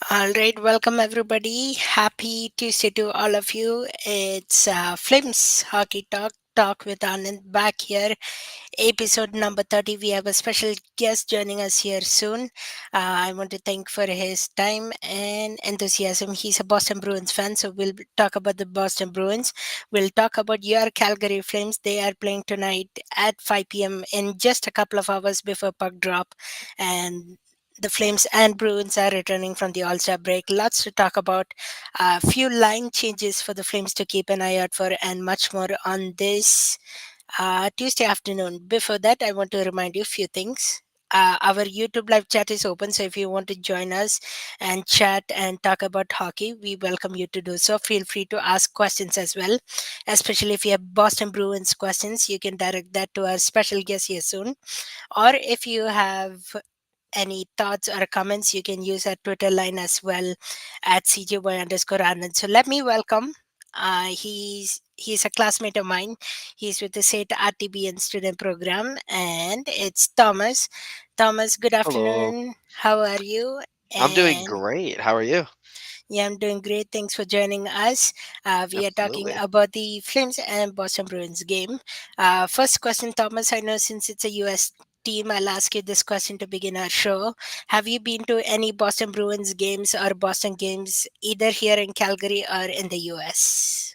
All right, welcome everybody. Happy Tuesday to all of you. It's Flames Hockey Talk with Anand back here, episode number 30. We have a special guest joining us here soon. I want to thank for his time and enthusiasm. He's a Boston Bruins fan, so we'll talk about the Boston Bruins. We'll talk about your Calgary Flames. They are playing tonight at 5 p.m. in just a couple of hours before puck drop, and the Flames and Bruins are returning from the All Star break. Lots to talk about. A few line changes for the Flames to keep an eye out for, and much more on this Tuesday afternoon. Before that, I want to remind you a few things. Our YouTube live chat is open, so if you want to join us and chat and talk about hockey, we welcome you to do so. Feel free to ask questions as well, especially if you have Boston Bruins questions. You can direct that to our special guest here soon. Or if you have any thoughts or comments, you can use our Twitter line as well at CJY underscore Anand. So let me welcome. He's a classmate of mine. He's with the SAT RTBN student program, and it's Thomas. Thomas, good Hello. afternoon. How are you? I'm doing And great. How are you? yeah, I'm doing great. Thanks for joining us. We are talking Absolutely. about the Flames and Boston Bruins game. First question, Thomas. I know since it's a US team, I'll ask you this question to begin our show. Have you been to any Boston Bruins games or Boston games either here in Calgary or in the US?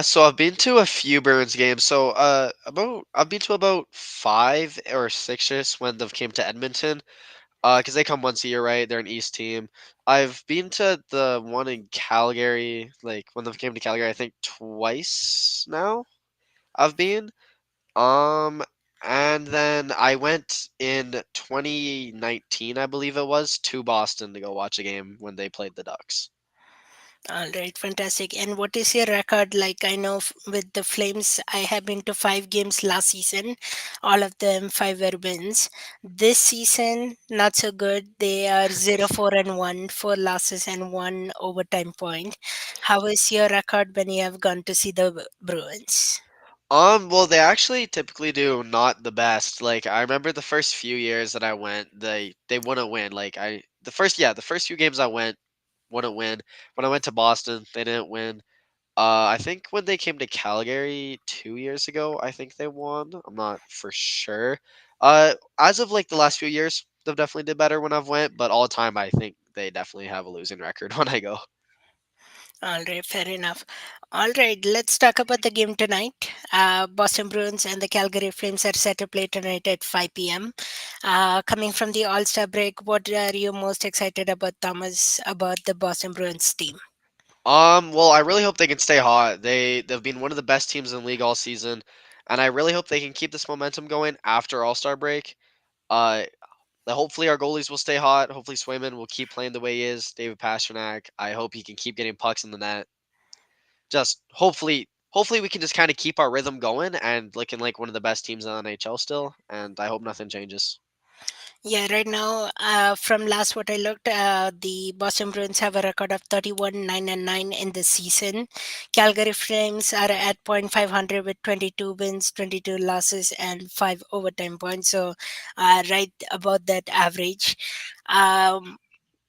So I've been to a few Bruins games. About I've been to about 5 or 6 when they've came to Edmonton. Because they come once a year, right? They're an East team. I've been to the one in Calgary, like when they've came to Calgary, I think twice now. I've been. Um, and then I went in 2019, I believe it was, to Boston to go watch a game when they played the Ducks. All right, fantastic. And what is your record like? I know with the Flames, I have been to 5 games last season. All of them five were wins. This season, not so good. They are 0-4-1, four losses and one overtime point. How is your record when you have gone to see the Bruins? Well, they actually typically do not the best. Like I remember the first few years that I went, they wouldn't win. The first few games I went wouldn't win. When I went to Boston, they didn't win. I think when they came to Calgary 2 years ago, I think they won. I'm not for sure. As of like the last few years, they've definitely did better when I've went, but all the time I think they definitely have a losing record when I go. All right, fair enough. All right, let's talk about the game tonight. Boston Bruins and the Calgary Flames are set to play tonight at 5 p.m. Coming from the All Star break, what are you most excited about, Thomas, about the Boston Bruins team? Well, I really hope they can stay hot. They've been one of the best teams in the league all season, and I really hope they can keep this momentum going after All-Star break. Uh, Hopefully our goalies will stay hot. Hopefully Swayman will keep playing the way he is. David Pastrnak, I hope he can keep getting pucks in the net. Just hopefully we can just kind of keep our rhythm going and looking like one of the best teams in the NHL still. And I hope nothing changes. Yeah, right now, from last what I looked, the Boston Bruins have a record of 31 9 and 9 in the season. Calgary Flames are at .500 with 22 wins, 22 losses, and 5 overtime points. So, right about that average. Um,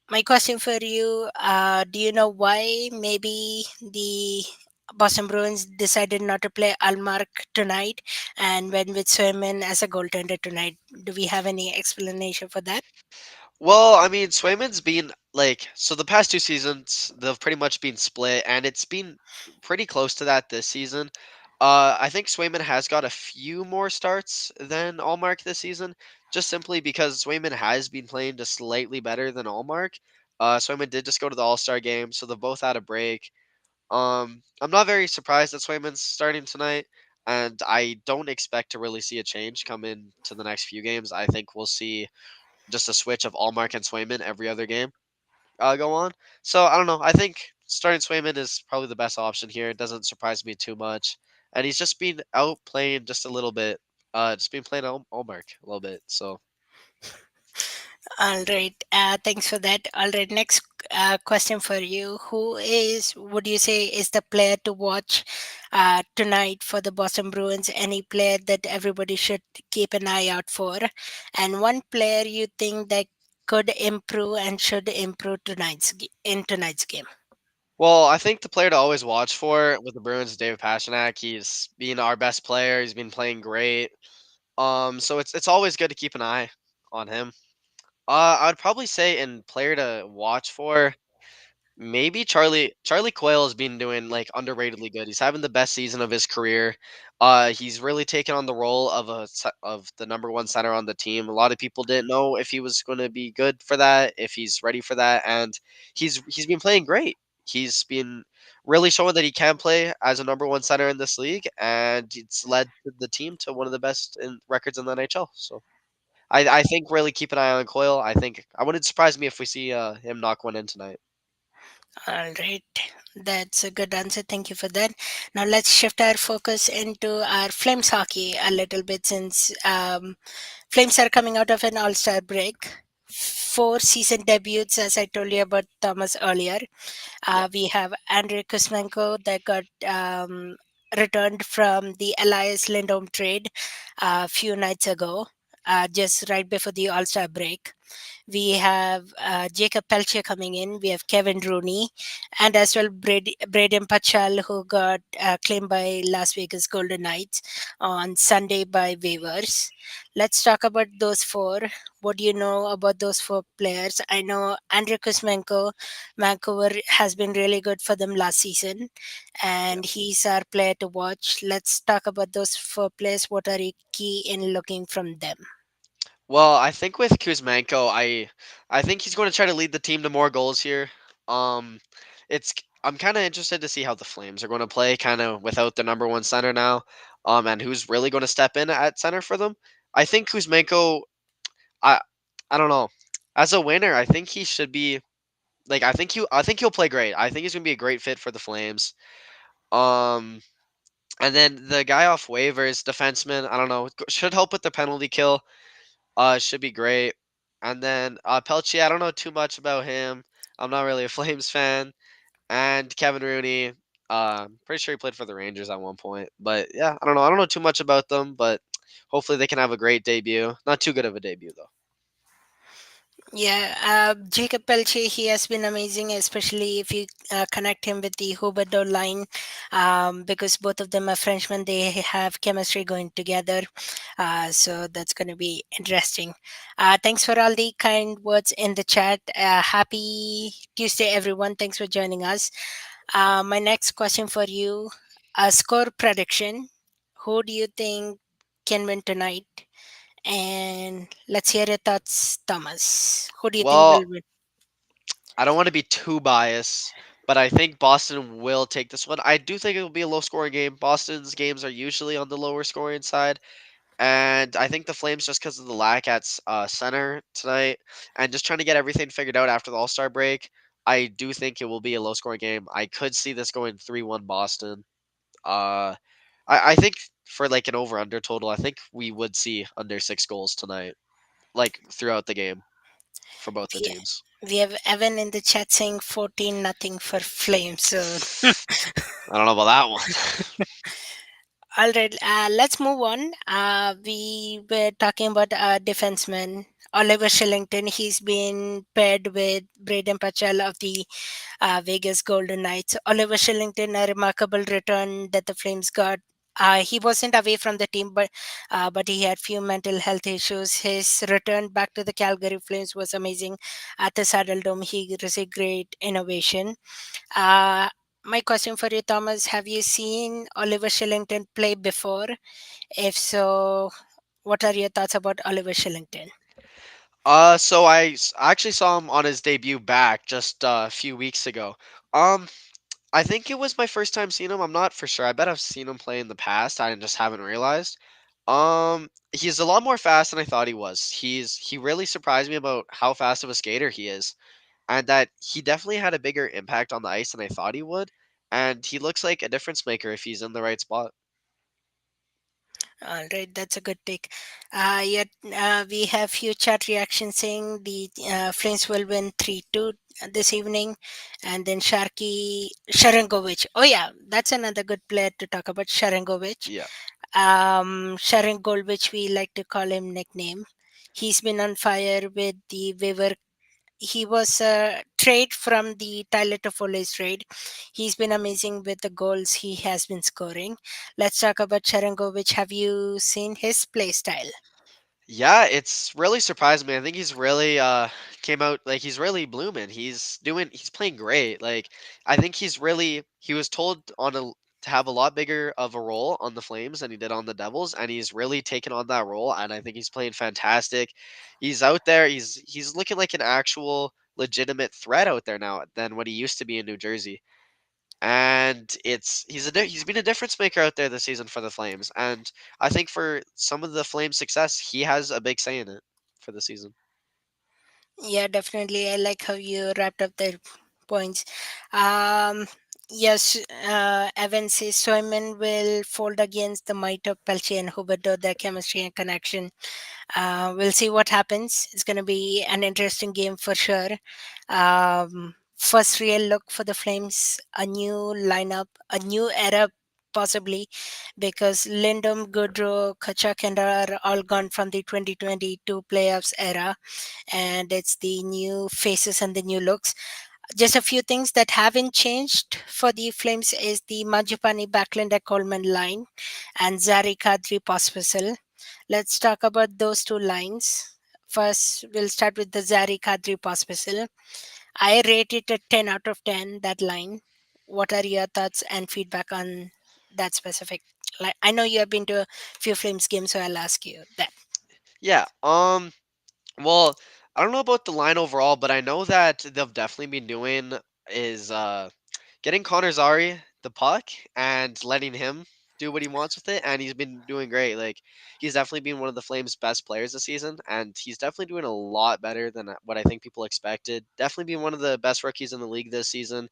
my question for you, do you know why maybe the Boston Bruins decided not to play Almark tonight and went with Swayman as a goaltender tonight? Do we have any explanation for that? Well, I mean, Swayman's been like so the past 2 seasons they've pretty much been split, and it's been pretty close to that this season. I think Swayman has got a few more starts than Allmark this season, just simply because Swayman has been playing just slightly better than Allmark. Swayman did just go to the All Star game, so they've both had a break. I'm not very surprised that Swayman's starting tonight, and I don't expect to really see a change come into the next few games. I think we'll see just a switch of Allmark and Swayman every other game go on. So I don't know. I think starting Swayman is probably the best option here. It doesn't surprise me too much, and he's just been out playing just a little bit. Just been playing Allmark a little bit. So All right. Thanks for that. All right. Next question for you. Who is, would you say, is the player to watch tonight for the Boston Bruins? Any player that everybody should keep an eye out for? And one player you think that could improve and should improve in tonight's game? Well, I think the player to always watch for with the Bruins is David Pastrnak. He's been our best player. He's been playing great. So it's always good to keep an eye on him. I would probably say in player to watch for, maybe Charlie Coyle has been doing like underratedly good. He's having the best season of his career. He's really taken on the role of of the number one center on the team. A lot of people didn't know if he was going to be good for that, if he's ready for that, and he's been playing great. He's been really showing that he can play as a number one center in this league, and it's led the team to one of the best in records in the NHL. So I think really keep an eye on Coyle. I think I wouldn't surprise me if we see him knock one in tonight. All right, that's a good answer. Thank you for that. Now let's shift our focus into our Flames hockey a little bit since Flames are coming out of an All Star break. Four season debuts, as I told you about Thomas earlier. Yeah. We have Andrei Kuzmenko that got returned from the Elias Lindholm trade a few nights ago, just right before the All Star break. We have Jacob Pelche coming in. We have Kevin Rooney, and as well Braden Pachal, who got claimed by Las Vegas Golden Knights on Sunday by waivers. Let's talk about those four. What do you know about those four players? I know Andrei Kuzmenko, Vancouver has been really good for them last season, Yeah. and he's our player to watch. Let's talk about those four players. What are you key in looking from them? Well, I think with Kuzmenko, I think he's going to try to lead the team to more goals here. Um, it's I'm kind of interested to see how the Flames are going to play, kind of without the number one center now. And who's really going to step in at center for them? I think Kuzmenko. I I don't know. As a winner, I think he should be like I think he'll play great. I think he's going to be a great fit for the Flames. Um, and then the guy off waivers, defenseman, I don't know, should help with the penalty kill. Should be great. And then Pelche, I don't know too much about him. I'm not really a Flames fan. And Kevin Rooney, pretty sure he played for the Rangers at one point. But yeah, I don't know. I don't know too much about them, but hopefully they can have a great debut. Not too good of a debut though. Yeah, Jacob Pelche, he has been amazing, especially if you connect him with the Huberdeau line, because both of them are Frenchmen. They have chemistry going together. So that's going to be interesting. Thanks for all the kind words in the chat. Happy Tuesday, everyone. Thanks for joining us. My next question for you, a score prediction. Who do you think can win tonight? And let's hear your thoughts, Thomas. Who do you think will Well, win? I don't want to be too biased, but I think Boston will take this one. I do think it will be a low scoring game. Boston's games are usually on the lower scoring side. And I think the Flames, just because of the lack at center tonight, and just trying to get everything figured out after the All Star break, I do think it will be a low scoring game. I could see this going 3-1 Boston. Uh, I think for like an over under total, I think we would see under 6 goals tonight, like throughout the game for both the We, teams. we have Evan in the chat saying 14 nothing for Flames. So, I don't know about that one. all right, let's move on. We were talking about defenseman Oliver Shillington. He's been paired with Braden Pachal of the Vegas Golden Knights. Oliver Shillington, a remarkable return that the Flames got. He wasn't away from the team, but he had few mental health issues. His return back to the Calgary Flames was amazing. At the Saddle Dome, he received great innovation. Uh, my question for you, Thomas: have you seen Oliver Shillington play before? If so, what are your thoughts about Oliver Shillington? So I actually saw him on his debut back just a few weeks ago. Um, I think it was my first time seeing him. I'm not for sure. I bet I've seen him play in the past. I just haven't realized. He's a lot more fast than I thought he was. He really surprised me about how fast of a skater he is, and that he definitely had a bigger impact on the ice than I thought he would. And he looks like a difference maker if he's in the right spot. All right, that's a good take. Yet we have few chat reactions saying the Flames will win 3-2 this evening, and then Sharky Sharangovich. Oh yeah, that's another good player to talk about, Sharangovich. Yeah. Sharangovich, we like to call him nickname. He's been on fire with the waiver. He was a trade from the Tyler Toffoli's trade. He's been amazing with the goals he has been scoring. Let's talk about Cherangovic. Have you seen his play style? Yeah, it's really surprised me. I think he's really came out like he's really blooming. He's playing great. Like I think he was told to have a lot bigger of a role on the Flames than he did on the Devils, and he's really taken on that role, and I think he's playing fantastic. He's out there, he's looking like an actual legitimate threat out there now than what he used to be in New Jersey. And he's been a difference maker out there this season for the Flames, and I think for some of the Flames' success, he has a big say in it for the season. Yeah, definitely. I like how you wrapped up the points. Um, yes, Evans says Soyman will fold against the might of Pelche and Huberto, their chemistry and connection. We'll see what happens. It's going to be an interesting game for sure. First real look for the Flames, a new lineup, a new era possibly, because Lindom, Goodrow, Kachuk and are all gone from the 2022 playoffs era, and it's the new faces and the new looks. Just a few things that haven't changed for the Flames is the Manjupani Backlund Coleman line and Zari Kadri Pospisil. Let's talk about those two lines. First, we'll start with the Zari Kadri Pospisil. I rate it a 10 out of 10, that line. What are your thoughts and feedback on that specific? Like, I know you have been to a few Flames games, so I'll ask you that. Yeah. Well, I don't know about the line overall, but I know that they've definitely been doing is getting Connor Zari the puck and letting him do what he wants with it, and he's been doing great. Like he's definitely been one of the Flames' best players this season, and he's definitely doing a lot better than what I think people expected. Definitely been one of the best rookies in the league this season.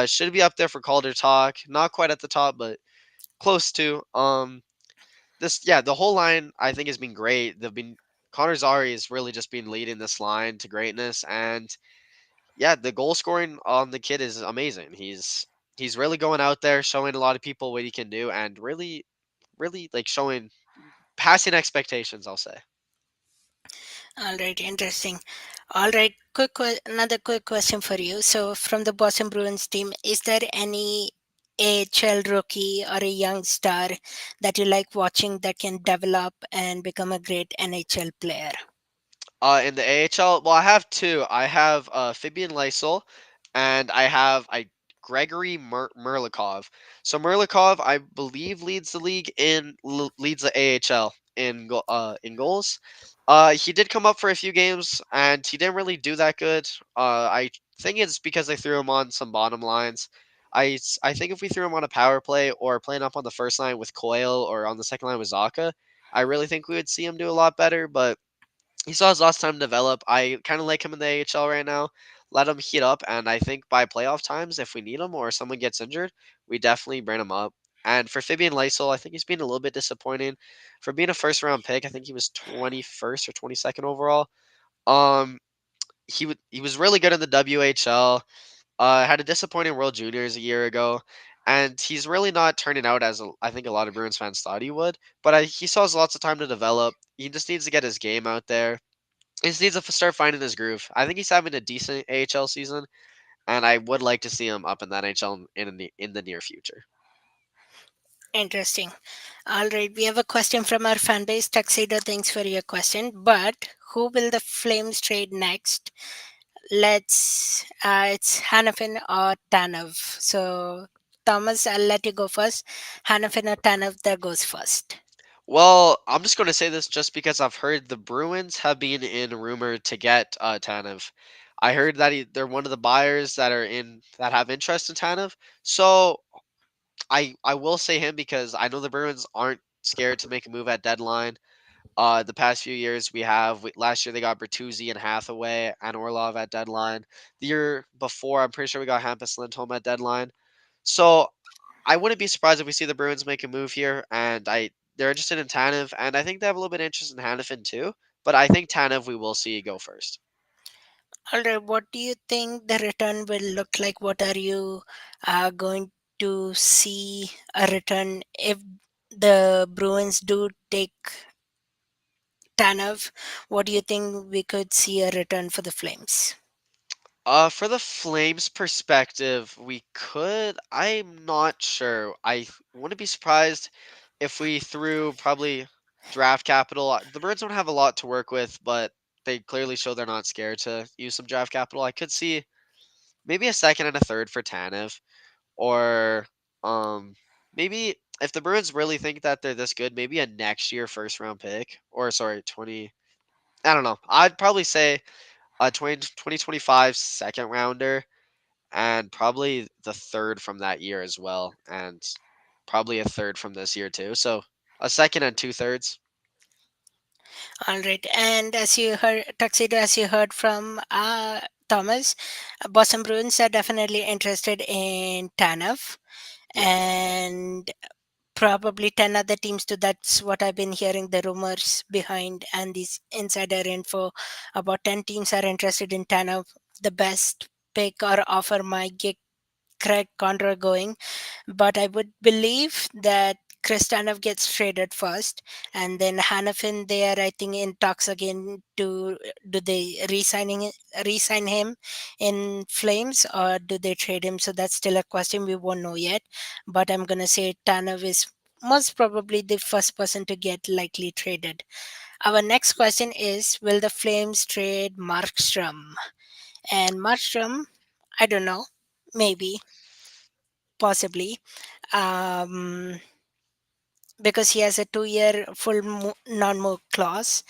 Should be up there for Calder talk. Not quite at the top, but close to. The whole line I think has been great. They've been Connor Zari has really just been leading this line to greatness, and yeah, the goal scoring on the kid is amazing. He's really going out there, showing a lot of people what he can do, and really like showing passing expectations. I'll say. All right, interesting. All right, another quick question for you. So, from the Boston Bruins team, is there any AHL rookie or a young star that you like watching that can develop and become a great NHL player? In the AHL, well, I have two. I have Fabian Lysol, and I Gregory Merlikov. So Merlikov, I believe, leads the AHL in goals. He did come up for a few games, and he didn't really do that good. I think it's because they threw him on some bottom lines. I think if we threw him on a power play or playing up on the first line with Coyle or on the second line with Zaka, I really think we would see him do a lot better. But he still has lots of time to develop. I kind of like him in the AHL right now. Let him heat up, and I think by playoff times, if we need him or someone gets injured, we definitely bring him up. And for Fabian Lysol, I think he's been a little bit disappointing. For being a first round pick, I think he was 21st or 22nd overall. Um, he was really good in the WHL. Had a disappointing World Juniors a year ago, and he's really not turning out as I think a lot of Bruins fans thought he would. But he still has lots of time to develop. He just needs to get his game out there. He just needs to start finding his groove. I think he's having a decent AHL season, and I would like to see him up in the NHL in the near future. Interesting. All right, we have a question from our fan base. Tuxedo, thanks for your question. But who will the Flames trade next? It's Hannafin or Tanev. So, Thomas, I'll let you go first. Hannafin or Tanev, that goes first. Well, I'm just going to say this just because I've heard the Bruins have been in rumor to get Tanev. I heard that they're one of the buyers that have interest in Tanev. So I will say him because I know the Bruins aren't scared to make a move at deadline. The past few years last year they got Bertuzzi and Hathaway and Orlov at deadline. The year before, I'm pretty sure we got Hampus Lindholm at deadline. So I wouldn't be surprised if we see the Bruins make a move here, and they're interested in Tanev, and I think they have a little bit of interest in Hanifin too. But I think Tanev we will see go first. All right, what do you think the return will look like? What are you going to see a return if the Bruins do take Tanev, what do you think we could see a return for the Flames? For the Flames perspective, we could. I'm not sure. I wouldn't be surprised if we threw probably draft capital. The Birds don't have a lot to work with, but they clearly show they're not scared to use some draft capital. I could see maybe a second and a third for Tanev, or um maybe if the Bruins really think that they're this good, maybe a next year first round pick, or sorry, 20. I don't know. I'd probably say a 2025 second rounder, and probably the third from that year as well, and probably a third from this year too. So a second and two thirds. All right, and as you heard, Tuxedo, as you heard from Thomas, Boston Bruins are definitely interested in Tanev, Yeah. and probably 10 other teams too. That's what I've been hearing the rumors behind and this insider info. About 10 teams are interested in Tanev. The best pick or offer might get Craig Conroy going, but I would believe that Kristanov gets traded first, and then Hannafin there. I think in talks again to do they resign him in Flames, or do they trade him? So that's still a question we won't know yet. But I'm gonna say Tanev is most probably the first person to get likely traded. Our next question is: will the Flames trade Markstrom? And Markstrom, I don't know, maybe, possibly, um, because he has a 2 year full non-move clause.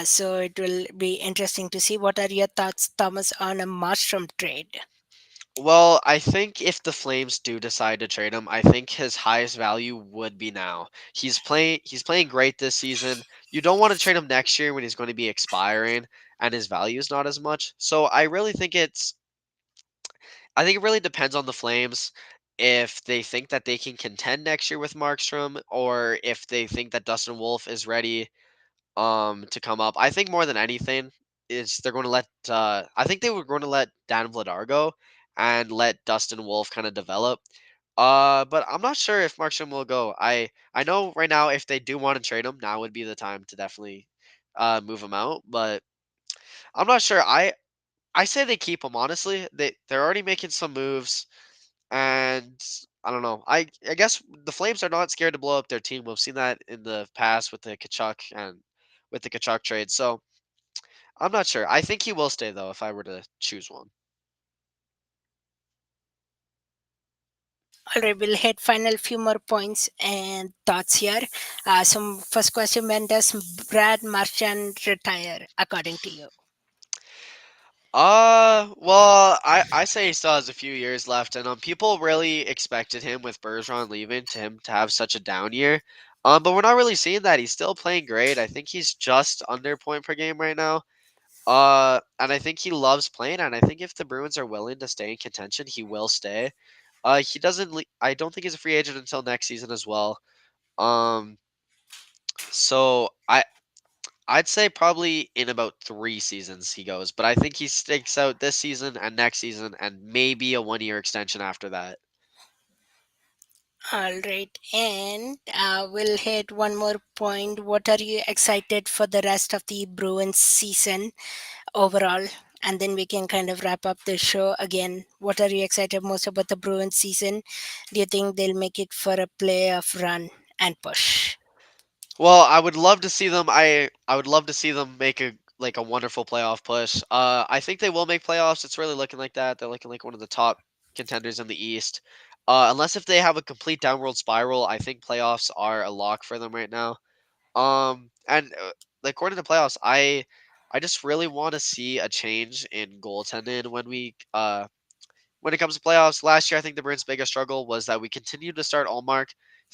So it will be interesting to see. What are your thoughts, Thomas, on a Marstrom trade? Well, I think if the Flames do decide to trade him, I think his highest value would be now. He's playing great this season. You don't want to trade him next year when he's going to be expiring and his value is not as much. So I think it really depends on the Flames if they think that they can contend next year with Markstrom, or if they think that Dustin Wolf is ready to come up. I think more than anything is they're going to let I think they were going to let Dan Vladar go and let Dustin Wolf kind of develop. But I'm not sure if Markstrom will go. I know right now if they do want to trade him, now would be the time to definitely move him out, but I'm not sure. I say they keep him, honestly. They're already making some moves, and I don't know. I guess the Flames are not scared to blow up their team. We've seen that in the past with the Kachuk and with the Kachuk trade. So I'm not sure. I think he will stay though if I were to choose one. All right, we'll hit final few more points and thoughts here. Some first question: when does Brad Marchand retire, according to you? Well, I say he still has a few years left, and people really expected him with Bergeron leaving to him to have such a down year. But we're not really seeing that. He's still playing great. I think he's just under point per game right now. And I think he loves playing, and I think if the Bruins are willing to stay in contention, he will stay. He doesn't. I don't think he's a free agent until next season as well. Um, so I'd say probably in about 3 seasons he goes, but I think he sticks out this season and next season, and maybe a 1 year extension after that. All right, and we'll hit one more point. What are you excited for the rest of the Bruins season overall? And then we can kind of wrap up the show again. What are you excited most about the Bruins season? Do you think they'll make it for a playoff run and push? Well, I would love to see them. I would love to see them make a wonderful playoff push. I think they will make playoffs. It's really looking like that. They're looking like one of the top contenders in the East. Unless if they have a complete downward spiral, I think playoffs are a lock for them right now. And like according to playoffs, I just really want to see a change in goaltending when it comes to playoffs. Last year, I think the Bruins' biggest struggle was that we continued to start Allmark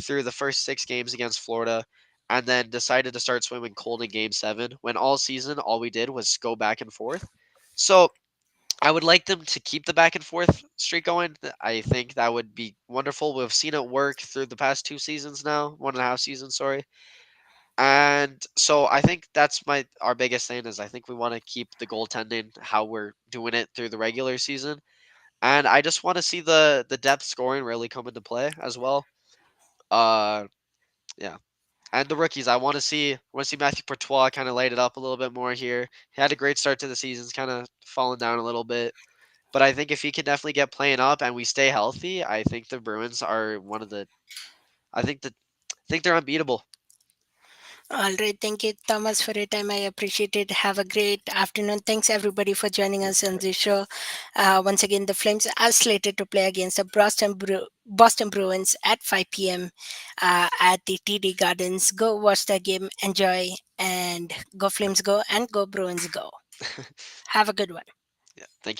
through the first 6 games against Florida, and then decided to start swimming cold in Game 7. When all season, all we did was go back and forth. So I would like them to keep the back and forth streak going. I think that would be wonderful. We've seen it work through the past 2 seasons now, 1.5 seasons, sorry. And so I think that's my our biggest thing is I think we want to keep the goaltending how we're doing it through the regular season, and I just want to see the depth scoring really come into play as well. Uh, yeah, And the rookies, I want to see Matthew Courtois kind of light it up a little bit more here. He had a great start to the season, he's kind of fallen down a little bit. But I think if he can definitely get playing up and we stay healthy, I think the Bruins are one of the. I think they're unbeatable. All right. Thank you, Thomas, for your time. I appreciate it. Have a great afternoon. Thanks, everybody, for joining us on this show. Once again, the Flames are slated to play against the Boston Bruins at 5 p.m. At the TD Gardens. Go watch the game, enjoy, and go Flames go, and go Bruins go. Have a good one. Yeah, thank you.